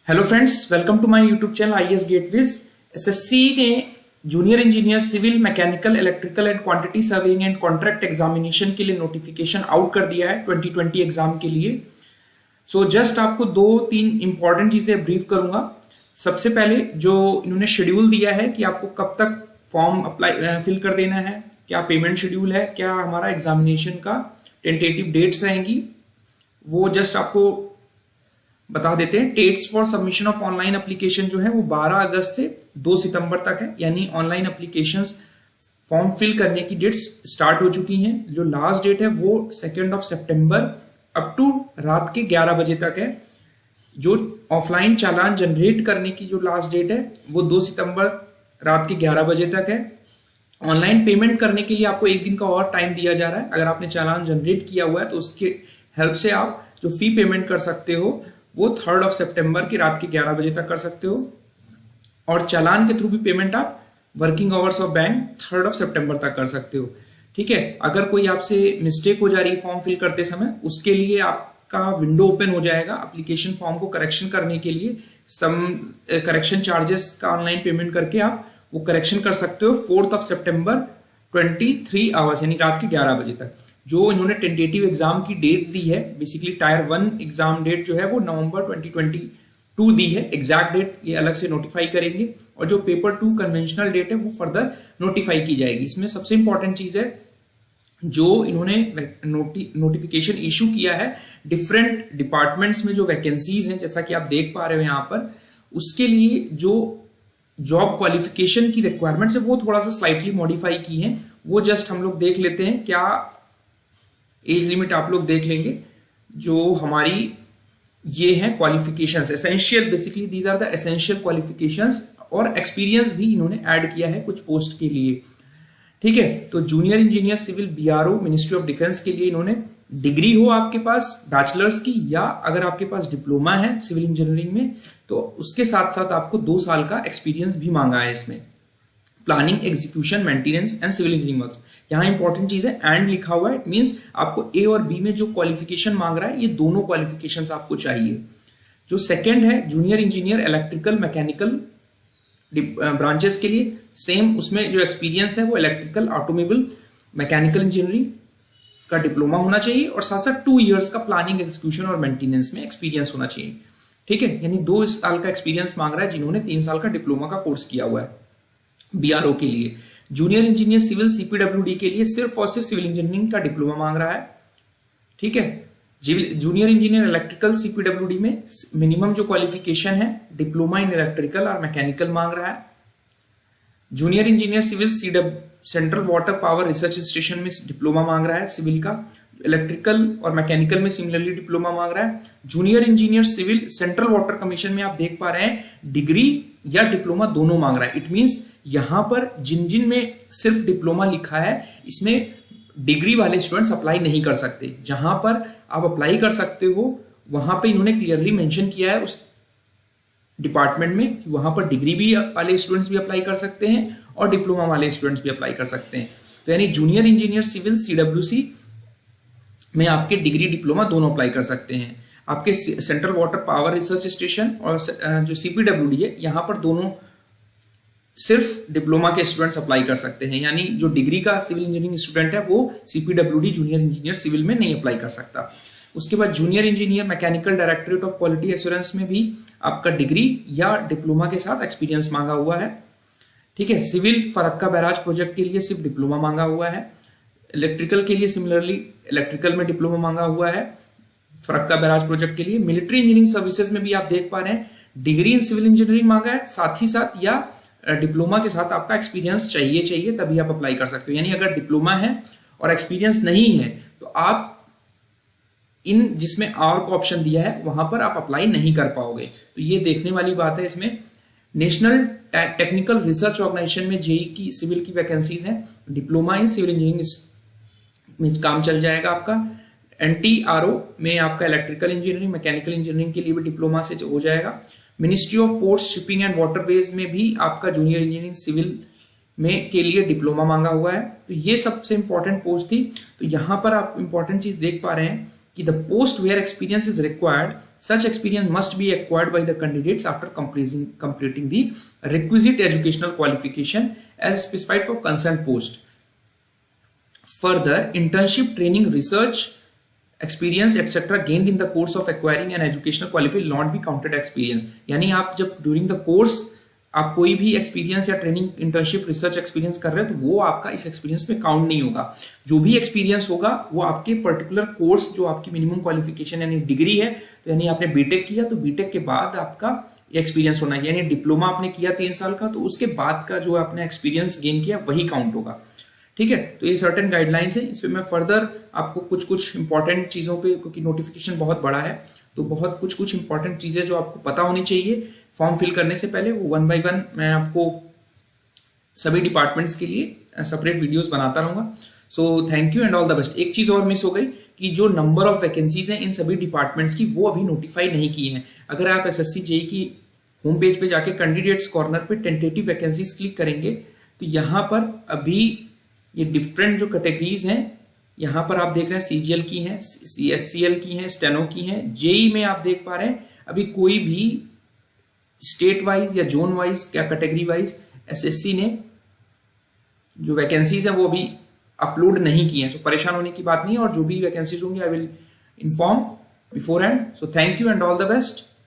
Hello friends, welcome to my YouTube channel IAS gateways. SSC ने junior engineer civil mechanical electrical and quantity serving and contract examination के लिए notification out कर दिया है 2020 exam के लिए। सो जस्ट आपको दो तीन इंपॉर्टेंट चीजें ब्रीफ करूंगा। सबसे पहले जो इन्होंने शेड्यूल दिया है कि आपको कब तक फॉर्म अप्लाई फिल कर देना है, क्या पेमेंट शेड्यूल है, क्या हमारा एग्जामिनेशन का टेंटेटिव डेट्स रहेंगी, वो जस्ट आपको बता देते हैं। Dates for submission of online application जो है वो 12 अगस्त से 2 सितंबर तक है, यानी ऑनलाइन एप्लीकेशंस फॉर्म फिल करने की डेट्स स्टार्ट हो चुकी हैं। जो लास्ट डेट है वो 2 सितंबर अप टू रात के 11 बजे तक है। जो ऑफलाइन चालान जनरेट करने की जो लास्ट डेट है वो 2 सितंबर रात के 11 बजे तक है। ऑनलाइन पेमेंट करने के लिए आपको एक दिन का और टाइम दिया जा रहा है। अगर आपने चालान जनरेट किया हुआ है तो उसके हेल्प से आप जो फी पेमेंट कर सकते हो वो 3 सितंबर की रात के 11 बजे तक कर सकते हो, और चालान के थ्रू भी पेमेंट आप वर्किंग आवर्स ऑफ बैंक 3 सितंबर तक कर सकते हो। ठीक है, अगर कोई आपसे मिस्टेक हो जा रही है फॉर्म फिल करते समय, उसके लिए आपका विंडो ओपन हो जाएगा एप्लीकेशन फॉर्म को करेक्शन करने के लिए। सम करेक्शन चार्जेस का ऑनलाइन पेमेंट करके आप वो करेक्शन कर सकते हो 4 सितंबर 23 आवर्स यानी रात के 11 बजे तक। जो इन्होंने टेंटेटिव एग्जाम की डेट दी है, बेसिकली टायर 1 एग्जाम डेट जो है वो नवंबर 2022 दी है। एग्जैक्ट डेट ये अलग से नोटिफाई करेंगे, और जो पेपर 2 कन्वेंशनल डेट है वो फर्दर नोटिफाई की जाएगी। इसमें सबसे इंपॉर्टेंट चीज है जो इन्होंने नोटिफिकेशन इशू किया है डिफरेंट डिपार्टमेंट्स में जो वैकेंसीज हैं, जैसा कि आप देख पा रहे हो यहाँ पर, उसके लिए जो जॉब क्वालिफिकेशन की रिक्वायरमेंट्स है वो थोड़ा सा स्लाइटली मॉडिफाई की है। वो जस्ट हम लोग देख लेते हैं। क्या एज लिमिट आप लोग देख लेंगे। जो हमारी ये हैं qualifications, essential, basically these are the essential qualifications, और एक्सपीरियंस भी इन्होंने ऐड किया है कुछ पोस्ट के लिए। ठीक है, तो junior engineer civil BRO ministry of defence के लिए इन्होंने डिग्री हो आपके पास बैचलर्स की, या अगर आपके पास डिप्लोमा है सिविल इंजीनियरिंग में तो उसके साथ साथ आपको 2 साल का एक्सपीरियंस भी मांगा है इसमें। Planning, execution, maintenance and civil engineering works. यहाँ इंपॉर्टेंट चीज है एंड लिखा हुआ है, इट मींस आपको ए और बी में जो क्वालिफिकेशन मांग रहा है ये दोनों क्वालिफिकेशंस आपको चाहिए। जो सेकंड है junior engineer electrical mechanical branches के लिए, सेम उसमें जो एक्सपीरियंस है वो इलेक्ट्रिकल, ऑटोमोबाइल, मैकेनिकल इंजीनियरिंग का डिप्लोमा होना चाहिए, और साथ साथ 2 इयर्स का प्लानिंग, एग्जीक्यूशन और मेंटेनेंस में एक्सपीरियंस होना चाहिए। ठीक है, यानी 2 साल का एक्सपीरियंस मांग रहा है जिन्होंने 3 साल का डिप्लोमा का कोर्स किया हुआ है बीआरओ के लिए। जूनियर इंजीनियर सिविल सीपीडब्ल्यूडी के लिए सिर्फ और सिर्फ सिविल इंजीनियरिंग का डिप्लोमा मांग रहा है। ठीक है, जूनियर इंजीनियर इलेक्ट्रिकल सीपीडब्ल्यूडी में मिनिमम जो क्वालिफिकेशन है डिप्लोमा इन इलेक्ट्रिकल और मैकेनिकल मांग रहा है। Junior engineer civil central water power research station में डिप्लोमा मांग रहा है सिविल का। इलेक्ट्रिकल और मैकेनिकल में सिमिलरली डिप्लोमा मांग रहा है। Junior engineer civil central water commission में आप देख पा रहे हैं डिग्री या डिप्लोमा दोनों मांग रहा है। इट मींस यहां पर जिन जिन में सिर्फ डिप्लोमा लिखा है इसमें डिग्री वाले स्टूडेंट्स अप्लाई नहीं कर सकते। जहां पर आप अप्लाई कर सकते हो वहां पे इन्होंने क्लियरली मेंशन किया है उस डिपार्टमेंट में कि वहां पर डिग्री भी वाले स्टूडेंट्स भी अप्लाई कर सकते हैं और डिप्लोमा वाले स्टूडेंट्स भी अप्लाई कर सकते हैं। तो यानी जूनियर इंजीनियर सिविल सीडब्ल्यूसी में आपके डिग्री डिप्लोमा दोनों अप्लाई कर सकते हैं। आपके central water power research station और जो सीपीडब्ल्यूडी है यहाँ पर दोनों सिर्फ डिप्लोमा के स्टूडेंट्स अप्लाई कर सकते हैं, यानी जो डिग्री का सिविल इंजीनियरिंग स्टूडेंट है वो सीपीडब्ल्यूडी जूनियर इंजीनियर सिविल में नहीं अप्लाई कर सकता। उसके बाद junior engineer mechanical directorate of quality assurance में भी आपका डिग्री या डिप्लोमा के साथ एक्सपीरियंस मांगा हुआ है। ठीक है, सिविल फरक्का बैराज प्रोजेक्ट के लिए सिर्फ डिप्लोमा मांगा हुआ है। इलेक्ट्रिकल के लिए सिमिलरली इलेक्ट्रिकल में डिप्लोमा मांगा हुआ है फरक्का बैराज प्रोजेक्ट के लिए। मिलिट्री इंजीनियरिंग सर्विसेज में भी आप देख पा रहे हैं डिग्री इन सिविल इंजीनियरिंग मांगा है, साथ ही साथ या डिप्लोमा के साथ आपका एक्सपीरियंस चाहिए तभी आप अप्लाई कर सकते हो। यानी अगर डिप्लोमा है और एक्सपीरियंस नहीं है तो आप इन जिसमें और को ऑप्शन दिया है वहां पर आप अप्लाई नहीं कर पाओगे। तो ये देखने वाली बात है। इसमें नेशनल टेक्निकल रिसर्च ऑर्गेनाइजेशन में जेई की सिविल की वैकेंसीज हैं। डिप्लोमा इन सिविल इंजीनियरिंग में काम चल जाएगा आपका। एनटीआरओ में आपका इलेक्ट्रिकल इंजीनियरिंग, मैकेनिकल इंजीनियरिंग के लिए भी डिप्लोमा से हो जाएगा। Ministry of ports, shipping and waterways में भी आपका जूनियर इंजीनियरिंग सिविल में के लिए डिप्लोमा मांगा हुआ है। तो ये सबसे इंपॉर्टेंट पोस्ट थी। तो यहाँ पर आप इंपॉर्टेंट चीज देख पा रहे हैं कि the post where experience is required Such experience must be acquired by the candidates after completing the requisite educational qualification as specified for concerned post. Further, internship, training, research experience etc. gained in the course of acquiring an educational qualification will not be counted experience. यानी आप जब during the course आप कोई भी experience या training, internship, research experience कर रहे हो तो वो आपका इस एक्सपीरियंस में काउंट नहीं होगा। जो भी एक्सपीरियंस होगा वो आपके पर्टिकुलर कोर्स, जो आपकी मिनिमम क्वालिफिकेशन यानी डिग्री है, तो यानी आपने बीटेक किया तो बीटेक के बाद आपका एक्सपीरियंस होना है, यानी डिप्लोमा आपने किया 3 साल का तो उसके बाद का जो आपने एक्सपीरियंस गेन किया वही काउंट होगा। ठीक है, तो ये सर्टेन गाइडलाइंस है। इस पे मैं फर्दर आपको कुछ इंपॉर्टेंट चीजों पे, क्योंकि नोटिफिकेशन बहुत बड़ा है तो बहुत कुछ इंपॉर्टेंट चीजें जो आपको पता होनी चाहिए फॉर्म फिल करने से पहले, वो 1 by 1 मैं आपको सभी डिपार्टमेंट्स के लिए सेपरेट वीडियोस बनाता रहूंगा। So thank you and all the best. एक चीज और मिस हो गई कि जो नंबर ऑफ वैकेंसीज हैं इन सभी डिपार्टमेंट्स की वो अभी नोटिफाई नहीं की हैं। अगर आप एसएससी जेई की होम पेज पे जाके कैंडिडेट्स कॉर्नर पे टेंटेटिव वैकेंसीज क्लिक करेंगे तो यहाँ पर अभी ये डिफरेंट जो कैटेगरीज हैं, यहाँ पर आप देख रहे हैं सीजीएल की हैं, सीएचसीएल की हैं, स्टेनो की हैं, जेई में आप देख पा रहे हैं अभी कोई भी स्टेट वाइज या जोन वाइज या कैटेगरी वाइज एसएससी ने जो वैकेंसीज है वो अभी अपलोड नहीं की हैं। तो परेशान होने की बात नहीं है, और जो भी वैकेंसीज होंगी I will inform before hand. So thank you and all the best.